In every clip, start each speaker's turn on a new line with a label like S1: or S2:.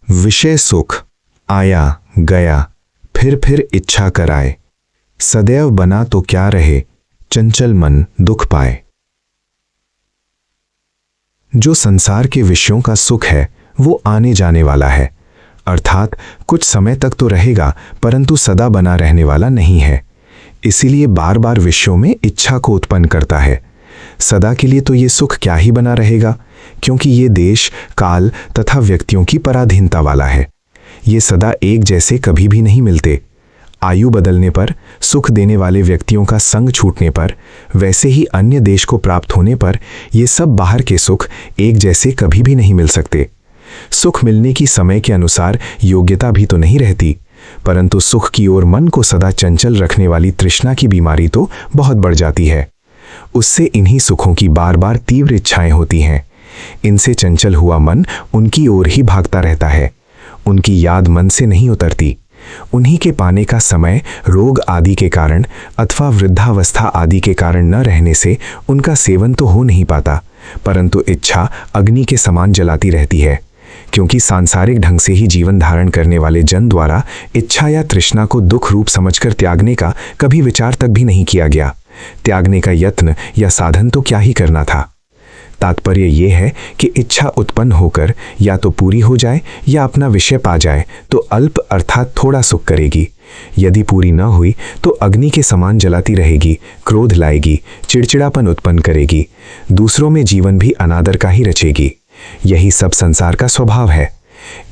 S1: विषय सुख आया गया फिर इच्छा कराए, सदैव बना तो क्या रहे, चंचल मन दुख पाए। जो संसार के विषयों का सुख है वो आने जाने वाला है, अर्थात कुछ समय तक तो रहेगा परंतु सदा बना रहने वाला नहीं है। इसीलिए बार बार विषयों में इच्छा को उत्पन्न करता है। सदा के लिए तो ये सुख क्या ही बना रहेगा, क्योंकि ये देश, काल तथा व्यक्तियों की पराधीनता वाला है। ये सदा एक जैसे कभी भी नहीं मिलते। आयु बदलने पर, सुख देने वाले व्यक्तियों का संग छूटने पर, वैसे ही अन्य देश को प्राप्त होने पर ये सब बाहर के सुख एक जैसे कभी भी नहीं मिल सकते। सुख मिलने की समय के अनुसार योग्यता भी तो नहीं रहती, परंतु सुख की ओर मन को सदा चंचल रखने वाली तृष्णा की बीमारी तो बहुत बढ़ जाती है। उससे इन्हीं सुखों की बार बार तीव्र इच्छाएं होती हैं। इनसे चंचल हुआ मन उनकी ओर ही भागता रहता है। उनकी याद मन से नहीं उतरती। उन्हीं के पाने का समय रोग आदि के कारण अथवा वृद्धावस्था आदि के कारण न रहने से उनका सेवन तो हो नहीं पाता, परंतु इच्छा अग्नि के समान जलाती रहती है। क्योंकि सांसारिक ढंग से ही जीवन धारण करने वाले जन द्वारा इच्छा या तृष्णा को दुख रूप समझकर त्यागने का कभी विचार तक भी नहीं किया गया। त्यागने का यत्न या साधन तो क्या ही करना था। तात्पर्य यह है कि इच्छा उत्पन्न होकर या तो पूरी हो जाए या अपना विषय पा जाए तो अल्प अर्थात थोड़ा सुख करेगी। यदि पूरी न हुई तो अग्नि के समान जलाती रहेगी, क्रोध लाएगी, चिड़चिड़ापन उत्पन्न करेगी, दूसरों में जीवन भी अनादर का ही रचेगी। यही सब संसार का स्वभाव है।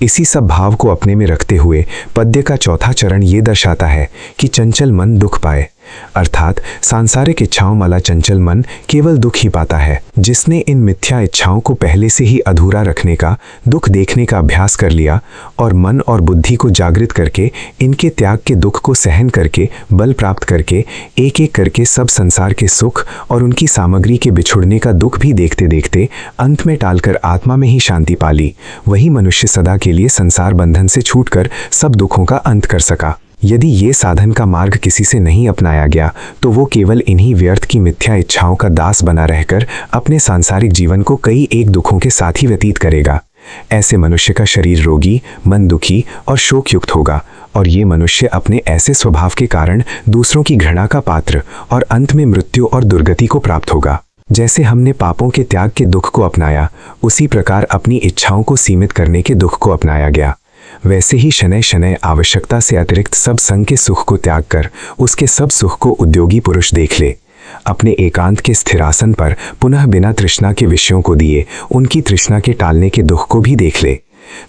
S1: इसी सब भाव को अपने में रखते हुए पद्य का चौथा चरण ये दर्शाता है कि चंचल मन दुख पाए, अर्थात सांसारिक इच्छाओं वाला चंचल मन केवल दुख ही पाता है। जिसने इन मिथ्या इच्छाओं को पहले से ही अधूरा रखने का, दुख देखने का अभ्यास कर लिया और मन और बुद्धि को जागृत करके इनके त्याग के दुख को सहन करके बल प्राप्त करके एक एक करके सब संसार के सुख और उनकी सामग्री के बिछुड़ने का दुख भी देखते देखते अंत में टालकर आत्मा में ही शांति पाली, वही मनुष्य सदा के लिए संसार बंधन से छूटकर सब दुखों का अंत कर सका। यदि ये साधन का मार्ग किसी से नहीं अपनाया गया तो वो केवल इन्हीं व्यर्थ की मिथ्या इच्छाओं का दास बना रहकर अपने सांसारिक जीवन को कई एक दुखों के साथ ही व्यतीत करेगा। ऐसे मनुष्य का शरीर रोगी, मन दुखी और शोकयुक्त होगा और ये मनुष्य अपने ऐसे स्वभाव के कारण दूसरों की घृणा का पात्र और अंत में मृत्यु और दुर्गति को प्राप्त होगा। जैसे हमने पापों के त्याग के दुख को अपनाया, उसी प्रकार अपनी इच्छाओं को सीमित करने के दुख को अपनाया गया। वैसे ही शनय शनय आवश्यकता से अतिरिक्त सब संग के सुख को त्याग कर उसके सब सुख को उद्योगी पुरुष देख ले। अपने एकांत के स्थिरासन पर पुनः बिना तृष्णा के विषयों को दिए उनकी तृष्णा के टालने के दुख को भी देख ले।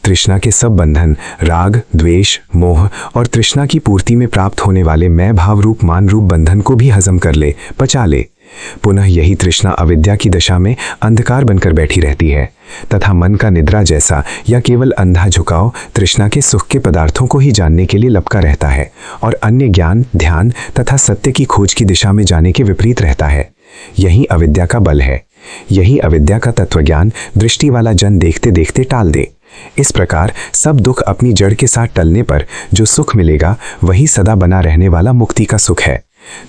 S1: तृष्णा के सब बंधन, राग, द्वेष, मोह और तृष्णा की पूर्ति में प्राप्त होने वाले मैं भाव रूप मान रूप बंधन को भी हजम कर ले, पचा ले। पुनः यही तृष्णा अविद्या की दशा में अंधकार बनकर बैठी रहती है तथा मन का निद्रा जैसा या केवल अंधा झुकाव तृष्णा के सुख के पदार्थों को ही जानने के लिए लपका रहता है और अन्य ज्ञान, ध्यान तथा सत्य की खोज की दिशा में जाने के विपरीत रहता है। यही अविद्या का बल है। यही अविद्या का तत्वज्ञान दृष्टि वाला जन देखते देखते टाल दे। इस प्रकार सब दुख अपनी जड़ के साथ टलने पर जो सुख मिलेगा वही सदा बना रहने वाला मुक्ति का सुख है।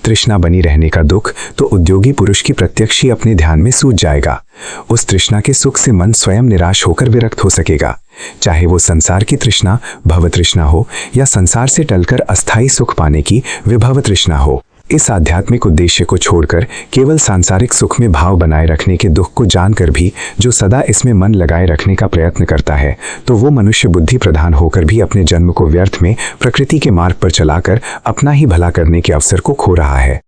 S1: तृष्णा बनी रहने का दुख तो उद्योगी पुरुष की प्रत्यक्ष ही अपने ध्यान में सूझ जाएगा। उस तृष्णा के सुख से मन स्वयं निराश होकर विरक्त हो सकेगा, चाहे वो संसार की तृष्णा भव तृष्णा हो या संसार से टलकर अस्थायी सुख पाने की विभव तृष्णा हो। इस आध्यात्मिक उद्देश्य को छोड़कर केवल सांसारिक सुख में भाव बनाए रखने के दुख को जानकर भी जो सदा इसमें मन लगाए रखने का प्रयत्न करता है, तो वो मनुष्य बुद्धि प्रधान होकर भी अपने जन्म को व्यर्थ में प्रकृति के मार्ग पर चलाकर अपना ही भला करने के अवसर को खो रहा है।